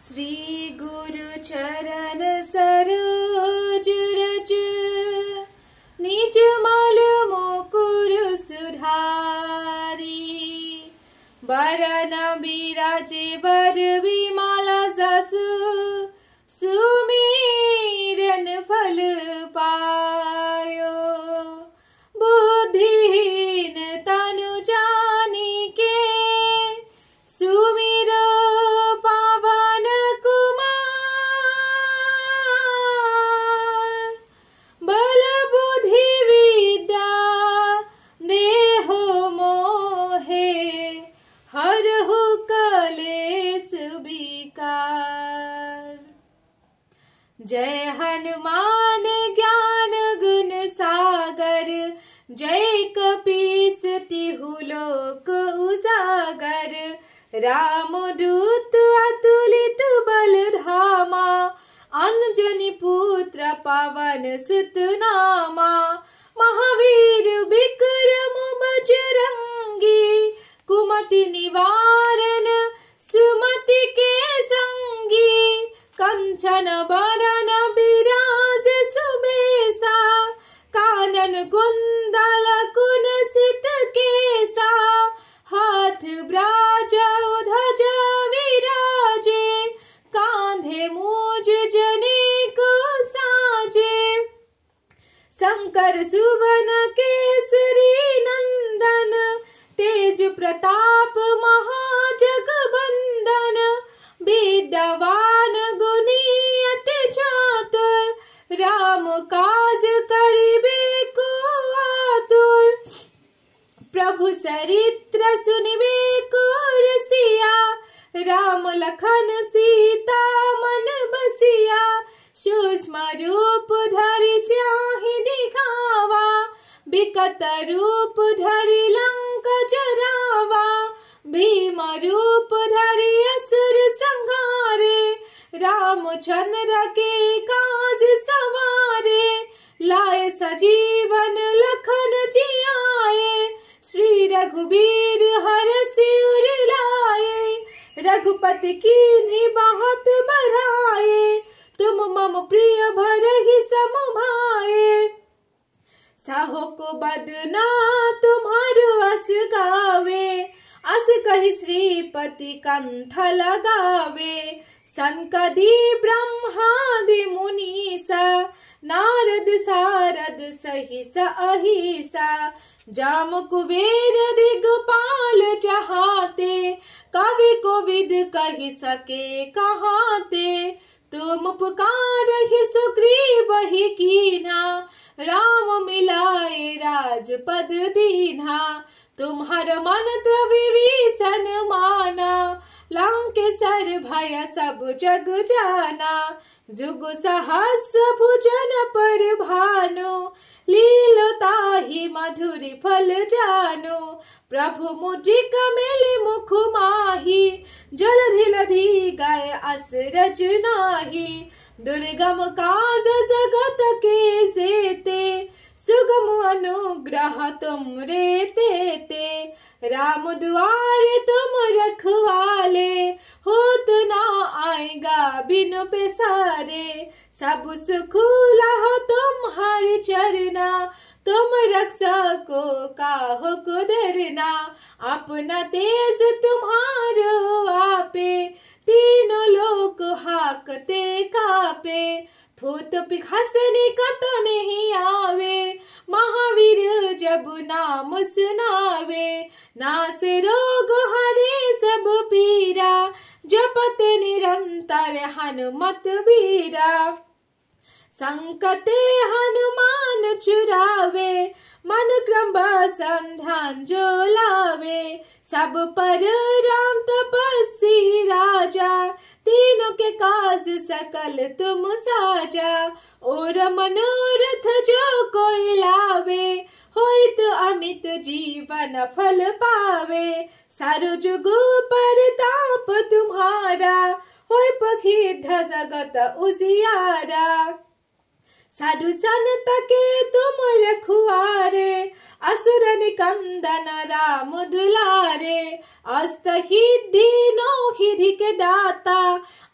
श्री गुरु चरण सरोज रज निज मल मुकुर सुधारी। बरन बिराजे बर विमला जसु सुमिरन फल पायो। बुद्धिहीन तनु जानिके सुमिरो पावन कुमार। बल बुद्धि विद्या देहो मोहे हरहु कलेस विकार। जय हनुमान ज्ञान गुण सागर जय कपीस तिहु लोक उजागर। राम दूत अतुलित बल धामा अंजनी पुत्र पवन सुत नामा। महावीर विक्रम बजरंगी कुमति निवारण सुमति के संगी। कंचन बरन बिराज सुबेसा कानन कुंडल कुंसित केसा। हाथ ब्राजा ध्वजा विराजे कांधे मूज जनेक साजे। शंकर सुवन केसरी नंदन तेज प्रताप महाजगबंदन। विद्यावान गुणी अति चातुर राम काज करिबे को आतुर। प्रभु चरित्र सुनिबे को रसिया राम लखन सीता मन बसिया। सूक्ष्म रूप धरि स्याहि दिखावा विकट रूप धरि लंक जरावा। भीम रूप धरि असुर संहारे रामचंद्र के काज सवारे। लाए सजीवन लखन जियाए श्री रघुबीर हरषि उर लाए। रघुपति कीन्ही बहुत बड़ाए तुम मम प्रिय भरहि सम भाए। साहो को बदना तुम्हारो अस गावे अस कहि श्रीपति कंठ लगावे। सनकादि ब्रह्मादि मुनीसा नारद सारद सहिस अहिसा। जाम कुबेर दिगपाल जहाते कवि कोविद कहि सके कहाते। तुम पुकारहि सुग्रीव ही कीन्हा राम मिलाए राजपद दीन्हा। तुम्हार मन विभीषण माना लंकेश्वर भय सब जग जाना। जुग सहस्र भुजन पर भानु लीलोताहि मधुरि फल जानु। प्रभु मुद्रिका मेलि मुख माहि जलधि लधि गए असरज नाही। दुर्गम काज जगत के जेते सुगम अनुग्रह तुम रे तेते। राम दुआरे तुम रखवाले होत ना आएगा बिन पैसारे। सब सुख लहो तुम हर चरना तुम रक्षको काहू को डरना। अपना तेज तुम्हारो आपे तीनों लोक हाकते कापे। थूत पिखस निकट नहीं आवे महावीर जब नाम सुनावे। नासे रोग हरे सब पीरा जपत निरंतर हनुमत बीरा। संकटे हनुमान छुड़ावे मन क्रम संधान जो लावे। सब पर राम तपस्वी राजा तीनों के काज सकल तुम साजा। और मनोरथ जो कोई लावे होइत अमित जीवन फल पावे। सारो जुगो परताप तुम्हारा होय पखीढ़ जगत उजियारा। साधु संत के तुम रखवारे असुर निकंदन राम दुलारे। अष्टसिद्धि नौ सिद्धि के दाता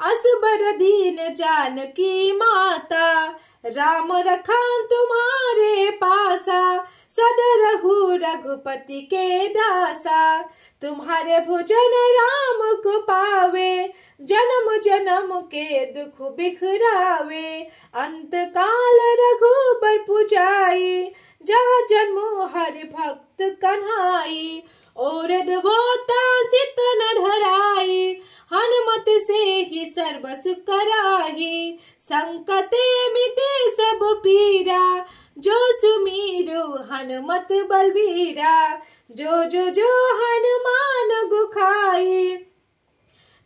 अस कर दीन जानकी माता, राम रखान तुम्हारे पासा, सदा रहु रघुपति के दासा। तुम्हारे भोजन राम को पावे, जन्म जन्म के दुख बिखरावे। अंत काल रघुबर पुजाई, जहाँ जन्म हरि भक्त कन्हाई। और बोता सित न धराई, हनुमत से ही सर्व सुख कराही। संकटे मिटे सब पीरा, जो सुमीरो हनुमत बलबीरा। जो जो जो हनुमान गुखाई,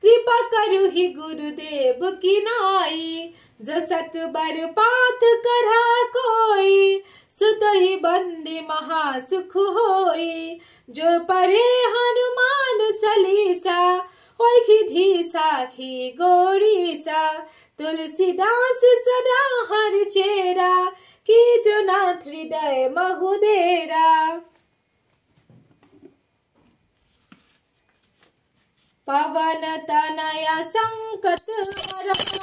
कृपा करु ही गुरुदेव की नाई। जो सत बर पाथ करा कोई, सुत ही बंदी महा सुख होई। जो पढ़े हनुमान सलीसा, होई खिधी साखी गौरीसा। तुलसीदास सदा हर चेरा, की जो नाथ हृदय महुदेरा। पवन तनया संकट हरा,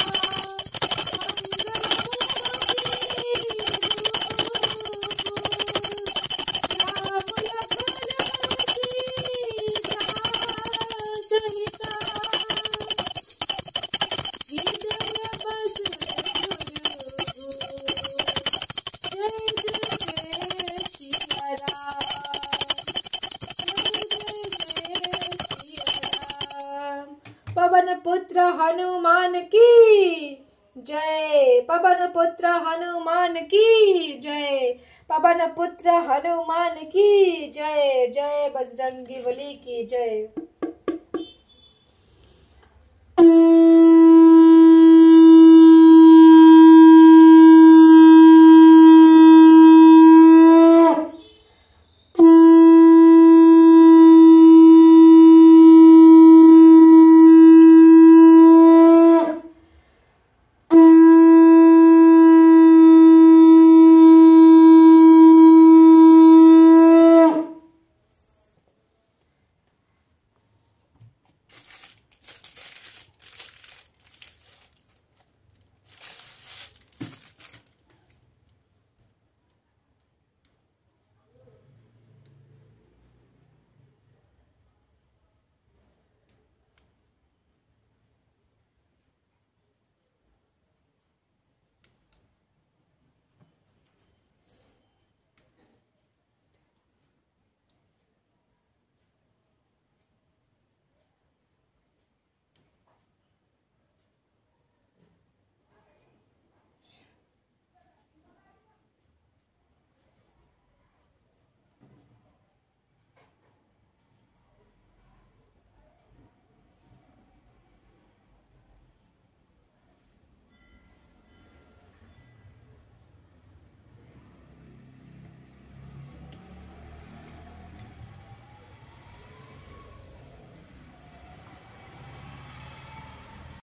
पवन पुत्र हनुमान की जय। पवन पुत्र हनुमान की जय। पवन पुत्र हनुमान की जय। जय बजरंगी बली की जय।